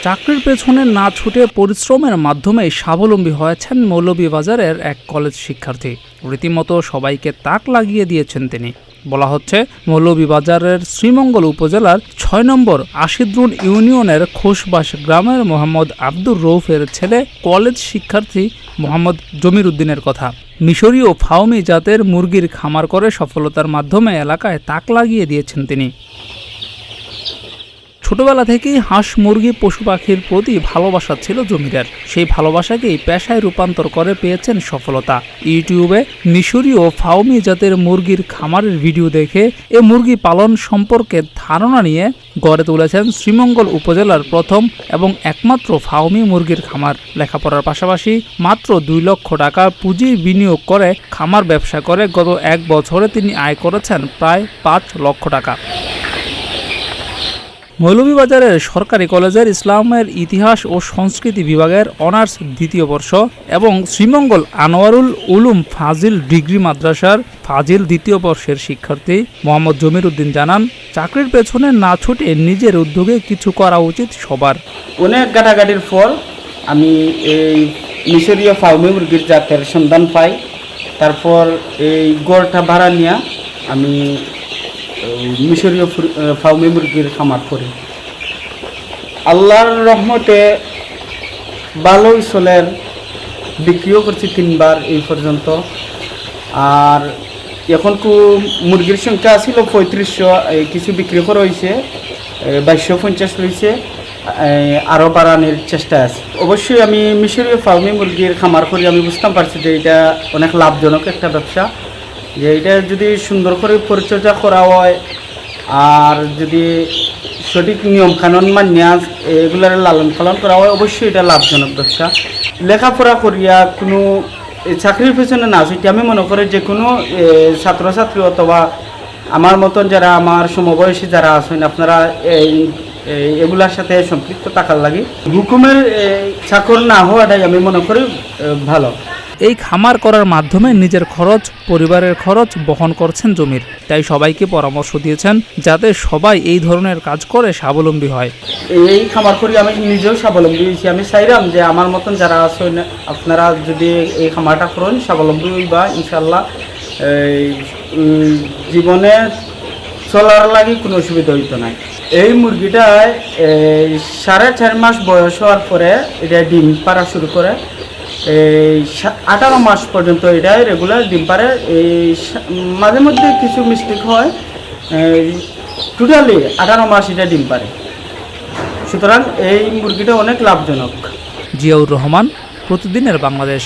চাকরির পেছনে না ছুটে পরিশ্রমের মাধ্যমে স্বাবলম্বী হয়েছেন মৌলভীবাজারের এক কলেজ শিক্ষার্থী। রীতিমতো সবাইকে তাক লাগিয়ে দিয়েছেন তিনি। বলা হচ্ছে, মৌলভীবাজারের শ্রীমঙ্গল উপজেলার ৬ নম্বর আশিদ্রুন ইউনিয়নের খোসবাস গ্রামের মোহাম্মদ আব্দুর রৌফের ছেলে কলেজ শিক্ষার্থী মোহাম্মদ জমির উদ্দিনের কথা। মিশরীয় ফাউমি জাতের মুরগির খামার করে সফলতার মাধ্যমে এলাকায় তাক লাগিয়ে দিয়েছেন তিনি। ছোটবেলা থেকেই হাঁস মুরগি পশু পাখির প্রতি ভালোবাসা ছিল জমিরের। সেই ভালোবাসাকেই পেশায় রূপান্তর করে পেয়েছেন সফলতা। ইউটিউবে মিশরীয় ফাউমি জাতের মুরগির খামারের ভিডিও দেখে এ মুরগি পালন সম্পর্কে ধারণা নিয়ে গড়ে তুলেছেন শ্রীমঙ্গল উপজেলার প্রথম এবং একমাত্র ফাউমি মুরগির খামার। লেখাপড়ার পাশাপাশি মাত্র ২ লক্ষ টাকা পুঁজি বিনিয়োগ করে খামার ব্যবসা করে গত ১ বছরে তিনি আয় করেছেন প্রায় ৫ লক্ষ টাকা। মৌলভীবাজারের সরকারি কলেজের ইসলামের ইতিহাস ও সংস্কৃতি বিভাগের অনার্স ২য় বর্ষ এবং শ্রীমঙ্গল আনোয়ারুল উলুম ফাজিল ডিগ্রি মাদ্রাসার ফাজিল ২য় বর্ষের শিক্ষার্থী মোহাম্মদ জমির উদ্দিন জানান, চাকরির পেছনে না ছুটে নিজের উদ্যোগে কিছু করা উচিত সবার। অনেক ঘাটাঘাটির পর আমি এই মিশরীয় ফাউমি মুরগির জাতের সন্ধান পাই। তারপর এই গড়টা ভাড়া নিয়ে আমি মিশরীয় ফাউমি মুরগির খামার করি। আল্লাহর রহমতে ভালোই চলের, বিক্রিও করছি 3বার এই পর্যন্ত। আর এখন মুরগির সংখ্যা ছিল 3500, কিছু বিক্রি করা হয়েছে, 2250 রয়েছে, আরও বাড়ানোর চেষ্টা আছে। অবশ্যই আমি মিশরীয় ফাউমি মুরগির খামার করি, আমি বুঝতে পারছি যে এটা অনেক লাভজনক একটা ব্যবসা, যে এটা যদি সুন্দর করে পরিচর্যা করা হয় আর যদি সঠিক নিয়ম কানুন মানিয়া এগুলার লালন পালন করা হয়, অবশ্যই এটা লাভজনক ব্যবসা। লেখাপড়া করিয়া কোনো চাকরির পেছনে না ছুটি আমি মনে করি যে কোনো ছাত্রছাত্রী অথবা আমার মতন যারা আমার সমবয়সী যারা আছেন, আপনারা এগুলার সাথে সম্পৃক্ত থাকার লাগে হুকুমের চাকর না হওয়াটাই আমি মনে করি ভালো। এই খামার করার মাধ্যমে নিজের খরচ, পরিবারের খরচ বহন করছেন জমির। তাই সবাইকে পরামর্শ দিয়েছেন যাতে সবাই এই ধরনের কাজ করে স্বাবলম্বী হয়। এই খামার করি আমি নিজেও স্বাবলম্বী হয়েছি। আমি চাইলাম যে আমার মতন যারা আছেন আপনারা যদি এই খামারটা করেন স্বাবলম্বী হইবা, ইনশাল্লাহ জীবনে চলার লাগে কোনো অসুবিধা হইতো না। এই মুরগিটায় 4.5 মাস বয়স হওয়ার পরে এটা ডিম পাড়া শুরু করে, 18 মাস পর্যন্ত এটা রেগুলার ডিম পারে। এই মাঝে মধ্যে কিছু মিস্টেক হয়, টোটালি 18 মাস এটা ডিম পারে। সুতরাং এই মুরগিটা অনেক লাভজনক। জিয়াউর রহমান, প্রতিদিনের বাংলাদেশ।